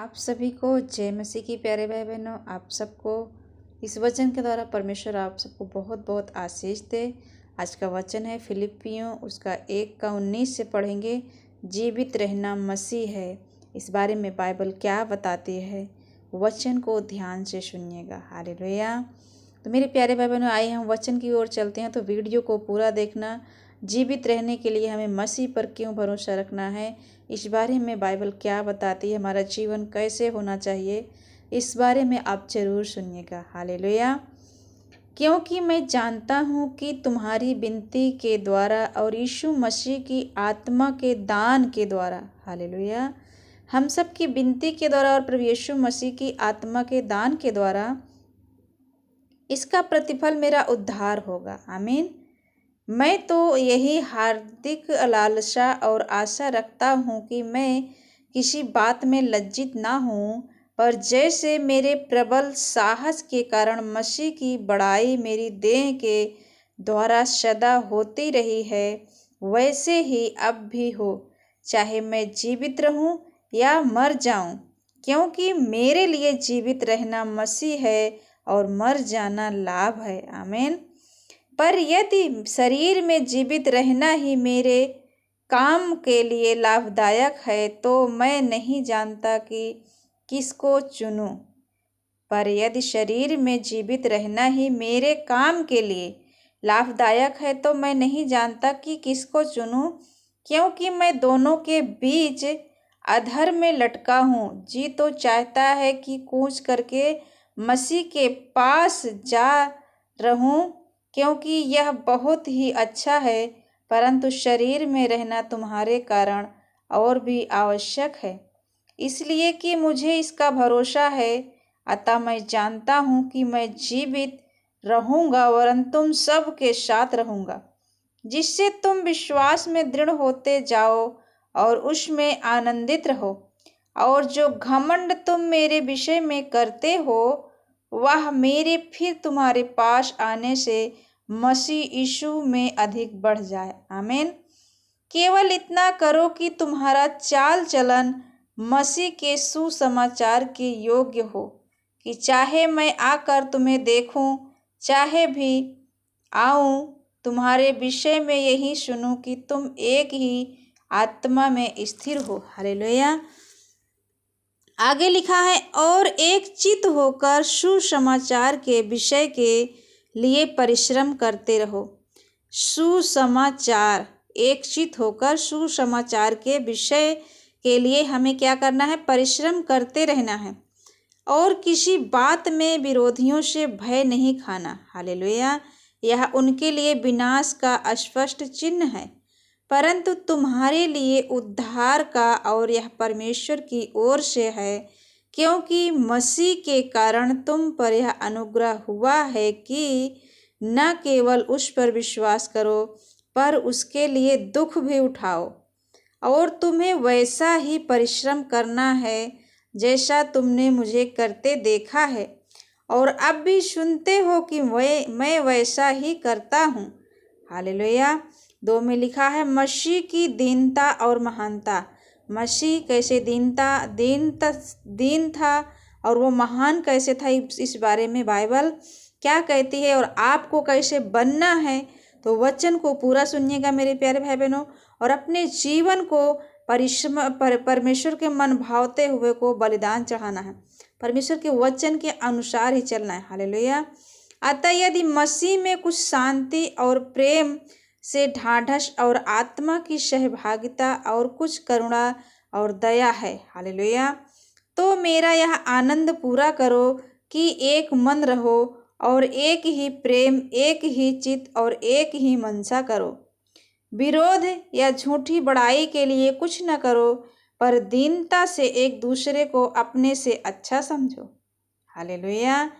आप सभी को जय मसीह की प्यारे भाई बहनों। आप सबको इस वचन के द्वारा परमेश्वर आप सबको बहुत बहुत आशीष दे। आज का वचन है फिलिपियों उसका 1:19 से पढ़ेंगे। जीवित रहना मसीह है। इस बारे में बाइबल क्या बताती है, वचन को ध्यान से सुनिएगा। हालेलुया। तो मेरे प्यारे भाई बहनों, आइए हम वचन की ओर चलते हैं। तो वीडियो को पूरा देखना। जीवित रहने के लिए हमें मसीह पर क्यों भरोसा रखना है, इस बारे में बाइबल क्या बताती है, हमारा जीवन कैसे होना चाहिए, इस बारे में आप जरूर सुनिएगा। हालेलुया। क्योंकि मैं जानता हूँ कि तुम्हारी विनती के द्वारा और यीशु मसीह की आत्मा के दान के द्वारा, हालेलुया, हम सब की विनती के द्वारा और प्रभु यीशु मसीह की आत्मा के दान के द्वारा इसका प्रतिफल मेरा उद्धार होगा। आमीन। मैं तो यही हार्दिक लालसा और आशा रखता हूँ कि मैं किसी बात में लज्जित ना हूँ, पर जैसे मेरे प्रबल साहस के कारण मसीह की बड़ाई मेरी देह के द्वारा सदा होती रही है, वैसे ही अब भी हो, चाहे मैं जीवित रहूं या मर जाऊं, क्योंकि मेरे लिए जीवित रहना मसीह है और मर जाना लाभ है। आमीन। पर यदि शरीर में जीवित रहना ही मेरे काम के लिए लाभदायक है, तो मैं नहीं जानता कि किसको चुनूं। पर यदि शरीर में जीवित रहना ही मेरे काम के लिए लाभदायक है, तो मैं नहीं जानता कि किसको चुनूं, क्योंकि मैं दोनों के बीच अधर में लटका हूँ। जी तो चाहता है कि कूच करके मसीह के पास जा रहूं, क्योंकि यह बहुत ही अच्छा है, परंतु शरीर में रहना तुम्हारे कारण और भी आवश्यक है, इसलिए कि मुझे इसका भरोसा है। अतः मैं जानता हूँ कि मैं जीवित रहूँगा वरन तुम सब के साथ रहूँगा, जिससे तुम विश्वास में दृढ़ होते जाओ और उसमें आनंदित रहो। और जो घमंड तुम मेरे विषय में करते हो, वह मेरे फिर तुम्हारे पास आने से मसीह यीशु में अधिक बढ़ जाए। आमीन। केवल इतना करो कि तुम्हारा चाल चलन मसीह के सुसमाचार के योग्य हो, कि चाहे मैं आकर तुम्हें देखूं, चाहे भी आऊं, तुम्हारे विषय में यही सुनूं कि तुम एक ही आत्मा में स्थिर हो। हालेलुया। आगे लिखा है, और एक चित्त होकर सुसमाचार के विषय के लिए परिश्रम करते रहो। सुसमाचार, एक चित्त होकर सुसमाचार के विषय के लिए हमें क्या करना है? परिश्रम करते रहना है, और किसी बात में विरोधियों से भय नहीं खाना। हालेलुया। यह उनके लिए विनाश का स्पष्ट चिन्ह है, परंतु तुम्हारे लिए उद्धार का, और यह परमेश्वर की ओर से है, क्योंकि मसीह के कारण तुम पर यह अनुग्रह हुआ है कि न केवल उस पर विश्वास करो, पर उसके लिए दुख भी उठाओ। और तुम्हें वैसा ही परिश्रम करना है जैसा तुमने मुझे करते देखा है, और अब भी सुनते हो कि मैं वैसा ही करता हूँ। हालेलुया। 2 में लिखा है, मसीह की दीनता और महानता। मसीह कैसे दीन था और वो महान कैसे था, इस बारे में बाइबल क्या कहती है, और आपको कैसे बनना है। तो वचन को पूरा सुनिएगा मेरे प्यारे भाई बहनों, और अपने जीवन को परमेश्वर के मन भावते हुए को बलिदान चढ़ाना है। परमेश्वर के वचन के अनुसार ही चलना है। हालेलुया। अतः यदि मसीह में कुछ शांति और प्रेम से ढाढ़स और आत्मा की सहभागिता और कुछ करुणा और दया है, हालेलुया, तो मेरा यह आनंद पूरा करो कि एक मन रहो और एक ही प्रेम, एक ही चित्त और एक ही मनसा करो। विरोध या झूठी बड़ाई के लिए कुछ न करो, पर दीनता से एक दूसरे को अपने से अच्छा समझो। हालेलुया।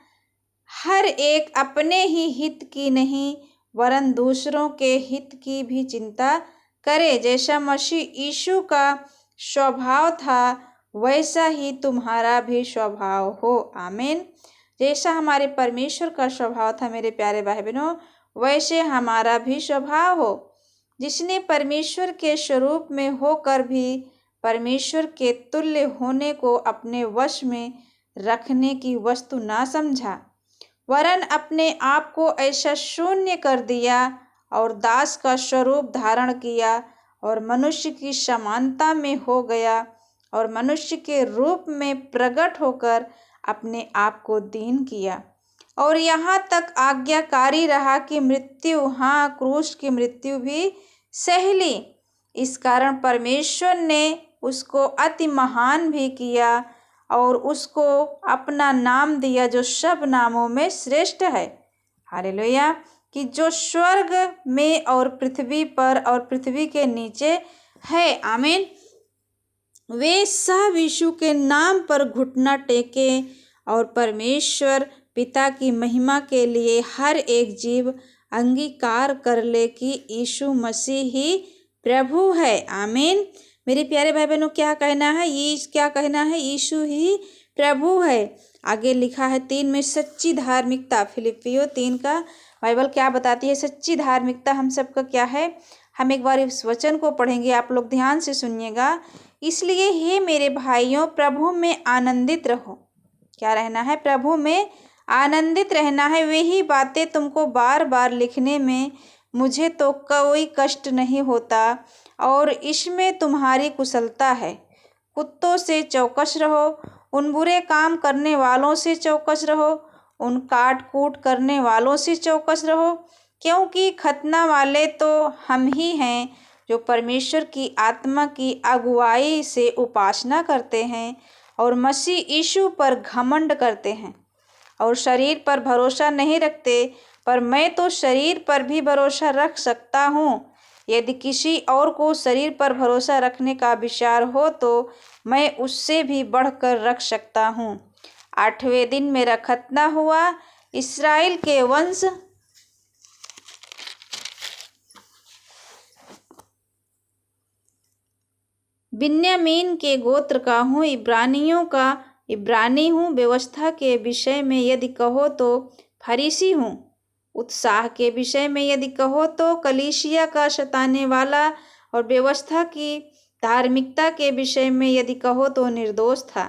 हर एक अपने ही हित की नहीं, वरन दूसरों के हित की भी चिंता करे। जैसा मसीह यीशु का स्वभाव था, वैसा ही तुम्हारा भी स्वभाव हो। आमीन। जैसा हमारे परमेश्वर का स्वभाव था मेरे प्यारे भाई बहनों, वैसे हमारा भी स्वभाव हो। जिसने परमेश्वर के स्वरूप में होकर भी परमेश्वर के तुल्य होने को अपने वश में रखने की वस्तु ना समझा, वरन अपने आप को ऐसा शून्य कर दिया और दास का स्वरूप धारण किया और मनुष्य की समानता में हो गया और मनुष्य के रूप में प्रकट होकर अपने आप को दीन किया और यहाँ तक आज्ञाकारी रहा कि मृत्यु, हाँ क्रूस की मृत्यु भी सह ली। इस कारण परमेश्वर ने उसको अति महान भी किया और उसको अपना नाम दिया जो सब नामों में श्रेष्ठ है। हालेलुया। कि जो स्वर्ग में और पृथ्वी पर और पृथ्वी के नीचे है, आमीन, वे सब यीशु के नाम पर घुटना टेके और परमेश्वर पिता की महिमा के लिए हर एक जीव अंगीकार कर ले कि यीशु मसीह ही प्रभु है। आमीन। मेरे प्यारे भाई बहनों, क्या कहना है? यीशु ही प्रभु है। आगे लिखा है 3 में, सच्ची धार्मिकता। फिलिपियों 3 का बाइबल क्या बताती है? सच्ची धार्मिकता हम सबका क्या है? हम एक बार इस वचन को पढ़ेंगे, आप लोग ध्यान से सुनिएगा। इसलिए हे मेरे भाइयों, प्रभु में आनंदित रहो। क्या रहना है? प्रभु में आनंदित रहना है। वही बातें तुमको बार बार लिखने में मुझे तो कोई कष्ट नहीं होता और इसमें तुम्हारी कुशलता है। कुत्तों से चौकस रहो, उन बुरे काम करने वालों से चौकस रहो, उन काट कूट करने वालों से चौकस रहो, क्योंकि खतना वाले तो हम ही हैं जो परमेश्वर की आत्मा की अगुवाई से उपासना करते हैं और मसीह यीशु पर घमंड करते हैं और शरीर पर भरोसा नहीं रखते। पर मैं तो शरीर पर भी भरोसा रख सकता हूँ। यदि किसी और को शरीर पर भरोसा रखने का विचार हो तो मैं उससे भी बढ़कर रख सकता हूँ। 8वें दिन मेरा खतना हुआ। इस्राएल के वंश बिन्यामीन के गोत्र का हूँ, इब्रानियों का इब्रानी हूँ। व्यवस्था के विषय में यदि कहो तो फरीसी हूँ। उत्साह के विषय में यदि कहो तो कलीसिया का सताने वाला, और व्यवस्था की धार्मिकता के विषय में यदि कहो तो निर्दोष था।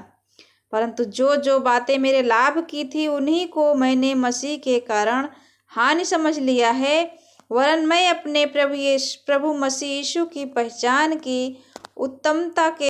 परंतु जो जो बातें मेरे लाभ की थी उन्हीं को मैंने मसीह के कारण हानि समझ लिया है, वरन मैं अपने प्रभु मसीह यीशु की पहचान की उत्तमता के